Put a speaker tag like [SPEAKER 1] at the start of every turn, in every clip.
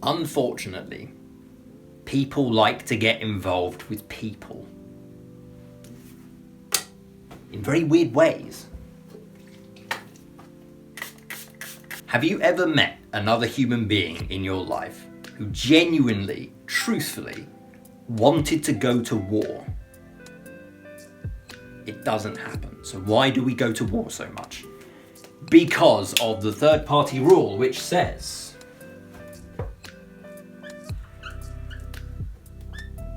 [SPEAKER 1] Unfortunately, people like to get involved with people in very weird ways. Have you ever met another human being in your life who genuinely, truthfully wanted to go to war? It doesn't happen. So why do we go to war so much? Because of the third party rule, which says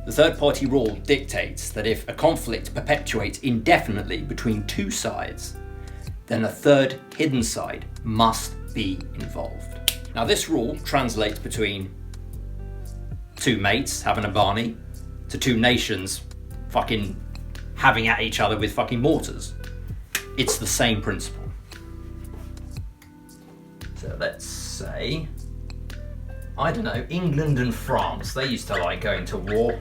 [SPEAKER 1] the third party rule dictates that if a conflict perpetuates indefinitely between two sides, then a third hidden side must be involved. Now this rule translates between two mates having a Barney to two nations fucking having at each other with fucking mortars. It's the same principle. So let's say, I don't know, England and France, they used to like going to war.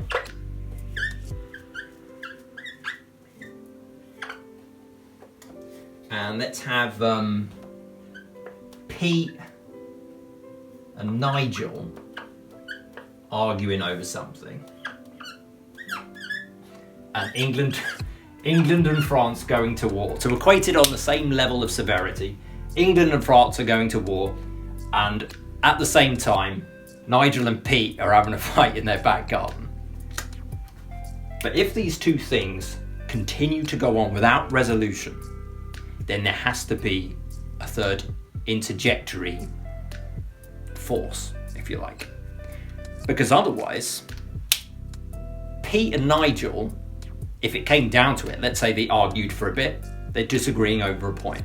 [SPEAKER 1] And let's have Pete and Nigel arguing over something. And England and France going to war. To equate it on the same level of severity, England and France are going to war, and at the same time, Nigel and Pete are having a fight in their back garden. But if these two things continue to go on without resolution, then there has to be a third interjectory force, if you like. Because otherwise, Pete and Nigel, if it came down to it, let's say they argued for a bit, they're disagreeing over a point.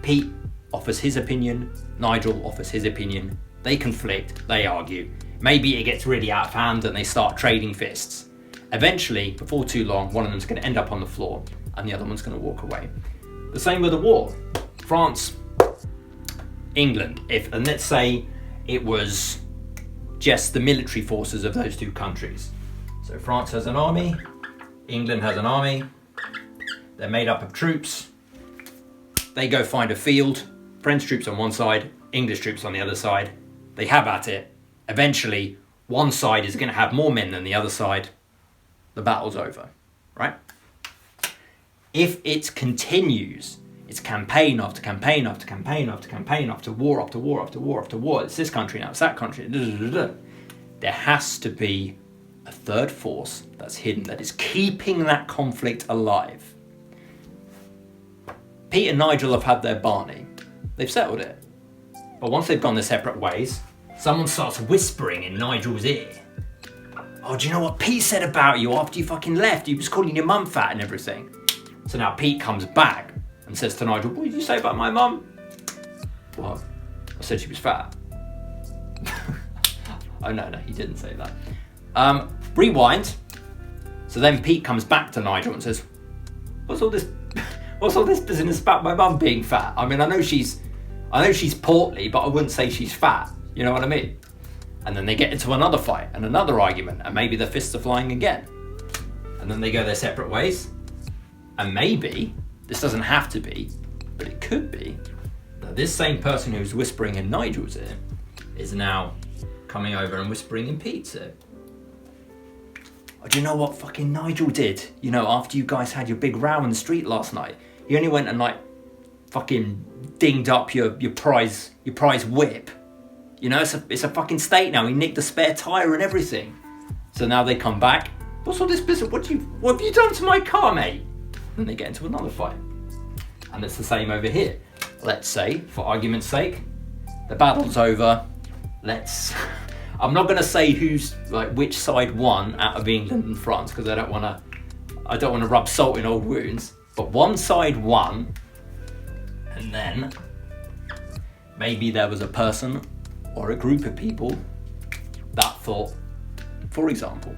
[SPEAKER 1] Pete offers his opinion, Nigel offers his opinion, they conflict, they argue. Maybe it gets really out of hand and they start trading fists. Eventually, before too long, one of them's going to end up on the floor and the other one's going to walk away. The same with the war. France, England, and let's say it was just the military forces of those two countries. So France has an army, England has an army, they're made up of troops, they go find a field, French troops on one side, English troops on the other side, they have at it, eventually one side is going to have more men than the other side, the battle's over, right? If it continues, it's campaign after campaign after campaign after campaign after war after war after war after war, it's this country now, it's that country, there has to be a third force that's hidden, that is keeping that conflict alive. Pete and Nigel have had their Barney. They've settled it. But once they've gone their separate ways, someone starts whispering in Nigel's ear. Oh, do you know what Pete said about you after you fucking left? He was calling your mum fat and everything. So now Pete comes back and says to Nigel, what did you say about my mum? What? I said she was fat. Oh no, he didn't say that. Rewind. So then Pete comes back to Nigel and says, what's all this business about my mum being fat? I mean, I know she's portly, but I wouldn't say she's fat. You know what I mean? And then they get into another fight and another argument, and maybe their fists are flying again. And then they go their separate ways. And maybe, this doesn't have to be, but it could be, that this same person who's whispering in Nigel's ear is now coming over and whispering in Pete's ear. Oh, do you know what fucking Nigel did? You know, after you guys had your big row in the street last night, he only went and like fucking dinged up your prize whip. You know, it's a fucking state now. He nicked the spare tire and everything. So now they come back. What's all this business? What have you done to my car, mate? And they get into another fight. And it's the same over here. Let's say, for argument's sake, the battle's over. I'm not gonna say who's like which side won out of England and France, because I don't wanna rub salt in old wounds. But one side won, and then maybe there was a person or a group of people that thought, for example,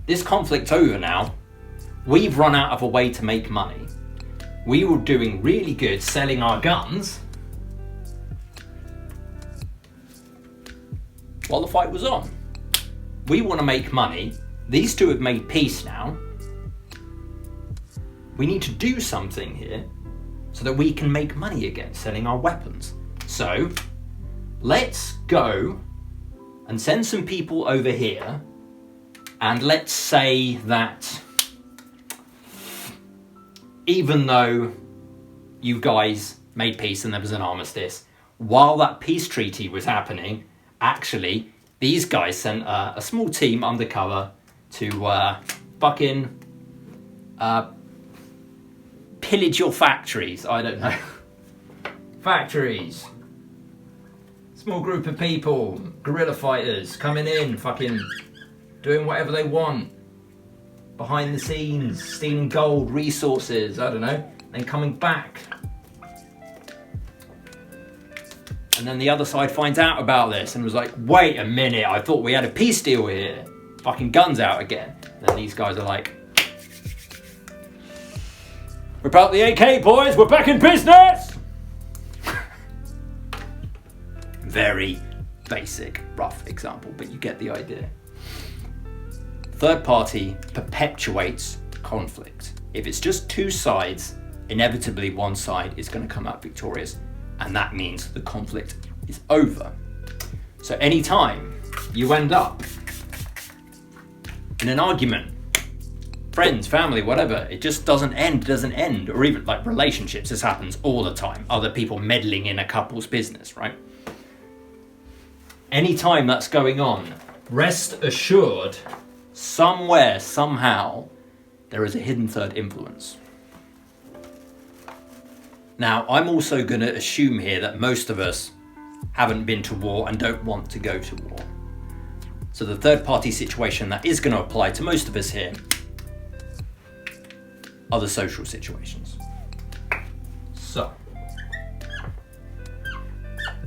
[SPEAKER 1] this conflict's over now, we've run out of a way to make money. We were doing really good selling our guns while the fight was on. We want to make money. These two have made peace now. We need to do something here so that we can make money again selling our weapons. So let's go and send some people over here, and let's say that even though you guys made peace and there was an armistice, while that peace treaty was happening, actually these guys sent a small team undercover to fucking pillage your factories. I don't know. Factories. Small group of people, guerrilla fighters coming in, fucking doing whatever they want. Behind the scenes, stealing gold, resources, I don't know, then coming back. And then the other side finds out about this and was like, wait a minute, I thought we had a peace deal here. Fucking guns out again. And then these guys are like, whip out the AK, boys, we're back in business! Very basic, rough example, but you get the idea. Third party perpetuates conflict. If it's just two sides, inevitably one side is going to come out victorious, and that means the conflict is over. So anytime you end up in an argument, friends, family, whatever, it just doesn't end, or even like relationships, this happens all the time, other people meddling in a couple's business, right? Anytime that's going on, rest assured, somewhere, somehow, there is a hidden third influence. Now, I'm also going to assume here that most of us haven't been to war and don't want to go to war. So the third party situation that is going to apply to most of us here are the social situations. So,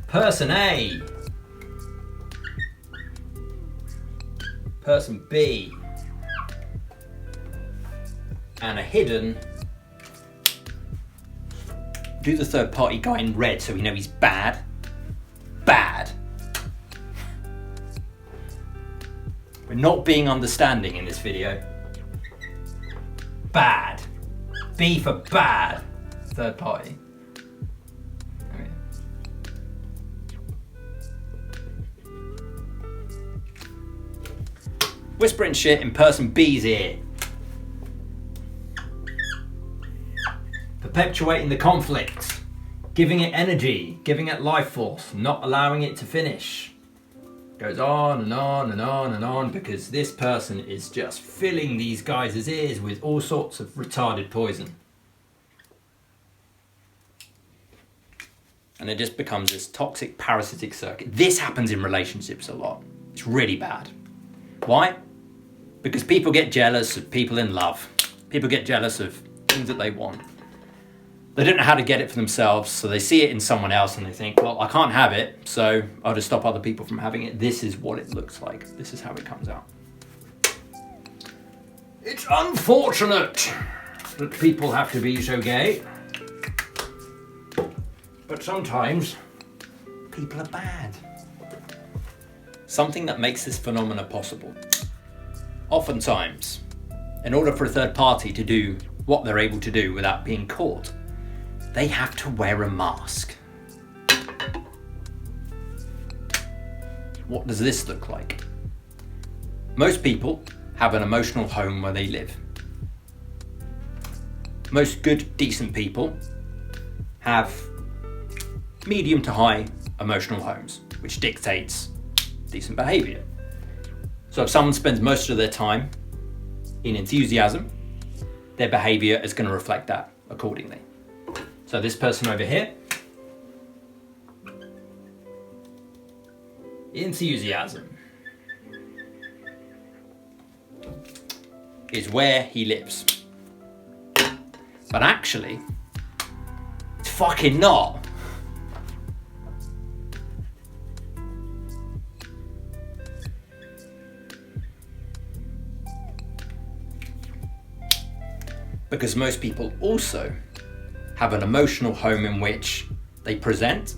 [SPEAKER 1] person A, person B, and a hidden. Do the third party guy in red so we know he's bad. Bad. We're not being understanding in this video. Bad. B for bad. Third party. Okay. Whispering shit in person B's ear. Perpetuating the conflict, giving it energy, giving it life force, not allowing it to finish. Goes on and on and on and on because this person is just filling these guys' ears with all sorts of retarded poison. And it just becomes this toxic parasitic circuit. This happens in relationships a lot. It's really bad. Why? Because people get jealous of people in love. People get jealous of things that they want. They don't know how to get it for themselves, so they see it in someone else and they think, well, I can't have it, so I'll just stop other people from having it. This is what it looks like. This is how it comes out. It's unfortunate that people have to be so gay, but sometimes people are bad. Something that makes this phenomena possible. Oftentimes, in order for a third party to do what they're able to do without being caught, they have to wear a mask. What does this look like? Most people have an emotional home where they live. Most good, decent people have medium to high emotional homes, which dictates decent behavior. So if someone spends most of their time in enthusiasm, their behavior is going to reflect that accordingly. So this person over here, enthusiasm is where he lives. But actually, it's fucking not. Because most people also have an emotional home in which they present,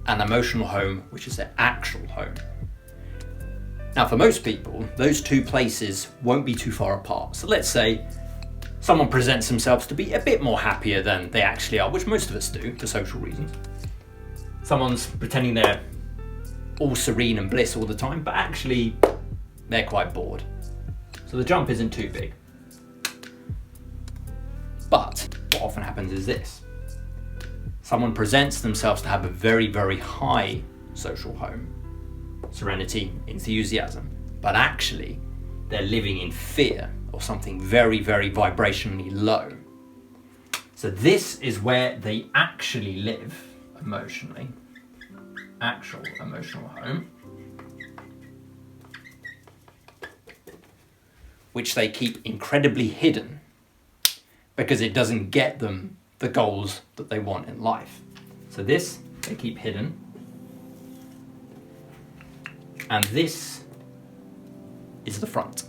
[SPEAKER 1] an emotional home which is their actual home. Now for most people, those two places won't be too far apart. So let's say someone presents themselves to be a bit more happier than they actually are, which most of us do for social reasons. Someone's pretending they're all serene and bliss all the time, but actually they're quite bored. So the jump isn't too big. But what often happens is this. Someone presents themselves to have a very, very high social home, serenity, enthusiasm, but actually they're living in fear or something very, very vibrationally low. So this is where they actually live emotionally, actual emotional home, which they keep incredibly hidden because it doesn't get them the goals that they want in life. So this they keep hidden, and this is the front.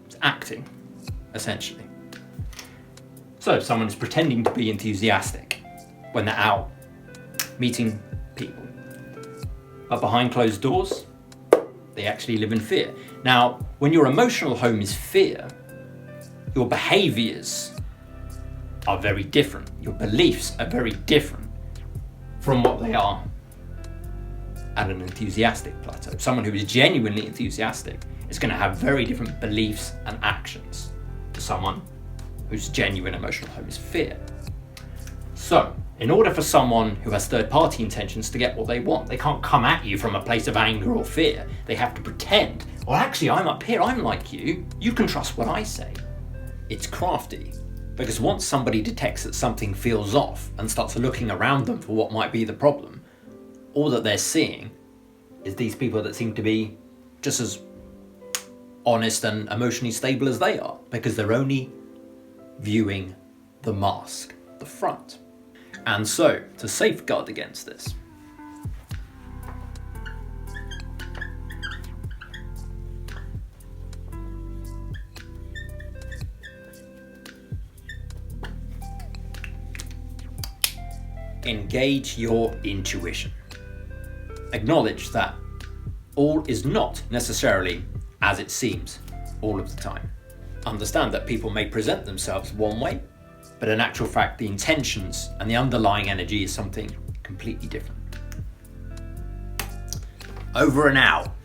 [SPEAKER 1] It's acting, essentially. So someone is pretending to be enthusiastic when they're out meeting people, but behind closed doors, they actually live in fear. Now, when your emotional home is fear, your behaviors are very different. Your beliefs are very different from what they are at an enthusiastic plateau. Someone who is genuinely enthusiastic is going to have very different beliefs and actions to someone whose genuine emotional home is fear. So, in order for someone who has third-party intentions to get what they want, they can't come at you from a place of anger or fear. They have to pretend, well, actually, I'm up here, I'm like you can trust what I say. It's crafty, because once somebody detects that something feels off and starts looking around them for what might be the problem, all that they're seeing is these people that seem to be just as honest and emotionally stable as they are, because they're only viewing the mask, the front. And so, to safeguard against this, engage your intuition. Acknowledge that all is not necessarily as it seems all of the time. Understand that people may present themselves one way, but in actual fact, the intentions and the underlying energy is something completely different. Over and out.